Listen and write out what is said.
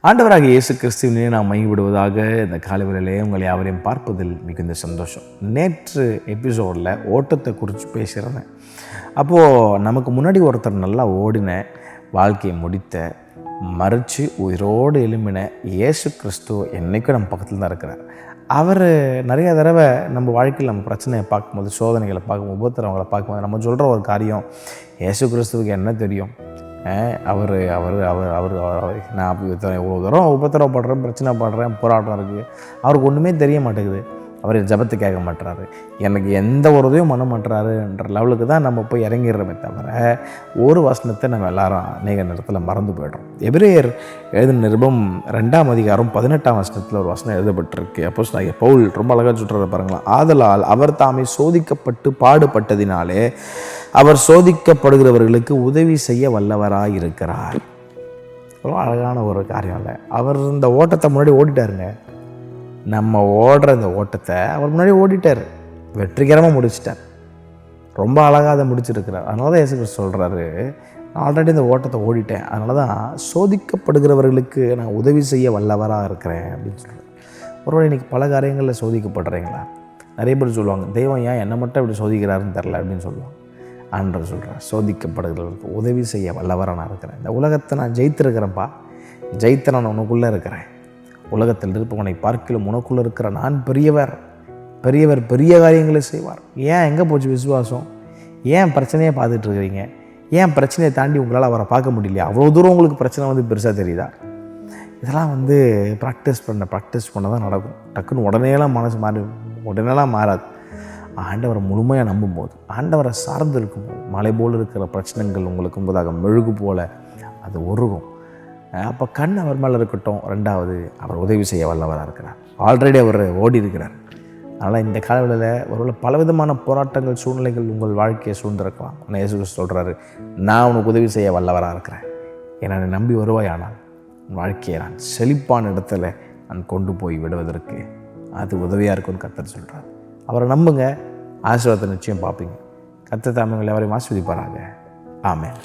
ஆண்டவராக இயேசு கிறிஸ்துவினே நாம் மையப்படுவதாக இந்த காலைவேளையிலே உங்களை யாவரையும் பார்ப்பதில் மிகுந்த சந்தோஷம். நேற்று எபிசோடில் ஓட்டத்தை குறித்து பேசியிருந்தேன். அப்போது நமக்கு முன்னாடி ஒருத்தர் நல்லா ஓடின, வாழ்க்கையை முடித்த, மறித்து உயிரோடு எழும்பின இயேசு கிறிஸ்து என்றைக்கும் நம்ம பக்கத்தில் தான் இருக்கிறார். அவர் நிறைய தடவை நம்ம வாழ்க்கையில் நம்ம பிரச்சனையை பார்க்கும்போது, சோதனைகளை பார்க்கும்போது, உபத்திரவங்களை பார்க்கும்போது நம்ம சொல்கிற ஒரு காரியம், இயேசு கிறிஸ்துவுக்கு என்ன தெரியும், அவர் நான் இவ்வளோ தூரம் உபத்திரவப்படுறேன், பிரச்சனை படுறேன், போராட்டம் இருக்குது, அவருக்கு ஒன்றுமே தெரிய மாட்டேங்குது, அவர் ஜபத்தை கேட்க மாட்டுறாரு, எனக்கு எந்த ஒரு உதவியும் பண்ண மாட்டுறாருன்ற லெவலுக்கு தான் நம்ம போய் இறங்கிடுறோமே தவிர ஒரு வசனத்தை நம்ம எல்லாரும் அநேக நேரத்தில் மறந்து போய்டும். எபிரேயர் எழுதின நிருபம் 2ஆம் அதிகாரம் 18ஆம் வசனத்தில் ஒரு வசனம் எழுதப்பட்டிருக்கு. அப்போஸ்தலனாகிய பவுல் ரொம்ப அழகாக சொல்கிறத பாருங்களேன். ஆதலால் அவர் தாமே சோதிக்கப்பட்டு பாடுபட்டதினாலே அவர் சோதிக்கப்படுகிறவர்களுக்கு உதவி செய்ய வல்லவராக இருக்கிறார். ரொம்ப அழகான ஒரு காரியம் இல்லை? அவர் இந்த ஓட்டத்தை முன்னாடி ஓடிட்டாருங்க. நம்ம ஓடுற இந்த ஓட்டத்தை அவர் முன்னாடி ஓடிட்டார், வெற்றிகரமாக முடிச்சிட்டார், ரொம்ப அழகாக அதை முடிச்சிருக்கிறார். அதனால தான் இயேசு கிறிஸ்து சொல்கிறாரு, நான் ஆல்ரெடி இந்த ஓட்டத்தை ஓடிட்டேன், அதனால தான் சோதிக்கப்படுகிறவர்களுக்கு நான் உதவி செய்ய வல்லவராக இருக்கிறேன் அப்படின்னு சொல்கிறேன். ஒருவேளை இன்றைக்கி பல காரியங்களில் சோதிக்கப்படுறீங்களா? நிறைய பேர் சொல்லுவாங்க, தெய்வம் ஏன் என்னை மட்டும் இப்படி சோதிக்கிறாருன்னு தெரில அப்படின்னு சொல்லுவாங்க. ஆண்டவர் சொல்கிறேன், சோதிக்கப்படுகிறவர்களுக்கு உதவி செய்ய வல்லவராக நான் இருக்கிறேன். இந்த உலகத்தை நான் ஜெயித்திருக்கிறேன்ப்பா, ஜெயித்த நான் உனக்குள்ளே இருக்கிறேன். உலகத்தில் இருப்பவனை பார்க்கிலும் உனக்குள்ளே இருக்கிற நான் பெரியவர், பெரியவர் பெரிய காரியங்களை செய்வார். ஏன் எங்கே போச்சு விசுவாசம்? ஏன் பிரச்சனையை பார்த்துட்டு இருக்கிறீங்க? ஏன் பிரச்சனையை தாண்டி உங்களால் அவரை பார்க்க முடியலையா? அவ்வளோ தூரம் உங்களுக்கு பிரச்சனை பெருசாக தெரியுதா? இதெல்லாம் ப்ராக்டிஸ் பண்ண தான் நடக்கும். டக்குன்னு உடனேலாம் மனசு உடனேலாம் மாறாது. ஆண்டவரை முழுமையாக நம்பும்போது, ஆண்டவரை சார்ந்து இருக்கும்போது, மலை போல் இருக்கிற பிரச்சனைகள் உங்களுக்கு முன்பதாக மெழுகு போல் அது உருகும். அப்போ கண் அவர் மேலே இருக்கட்டும். ரெண்டாவது, அவர் உதவி செய்ய வல்லவராக இருக்கிறார். ஆல்ரெடி அவர் ஓடி இருக்கிறார். அதனால் இந்த காலவெளியில் ஒருவேளை பலவிதமான போராட்டங்கள், சூழ்நிலைகள் உங்கள் வாழ்க்கையை சூழ்ந்திருக்கலாம். ஆனால் இயேசு கிறிஸ்து சொல்கிறாரு, நான் உனக்கு உதவி செய்ய வல்லவராக இருக்கிறேன். என்னை நம்பி வருவாயானால் வாழ்க்கையை நான் செழிப்பான இடத்துல நான் கொண்டு போய் விடுவதற்கு அது உதவியாக இருக்கும்னு கர்த்தர் சொல்கிறார். அவரை நம்புங்க, ஆசீர்வாதத்தை நிச்சயம் பார்ப்பீங்க. கர்த்தர் தாமே உங்களை எவரையும் ஆசீர்வதிப்பாராக. ஆமென்.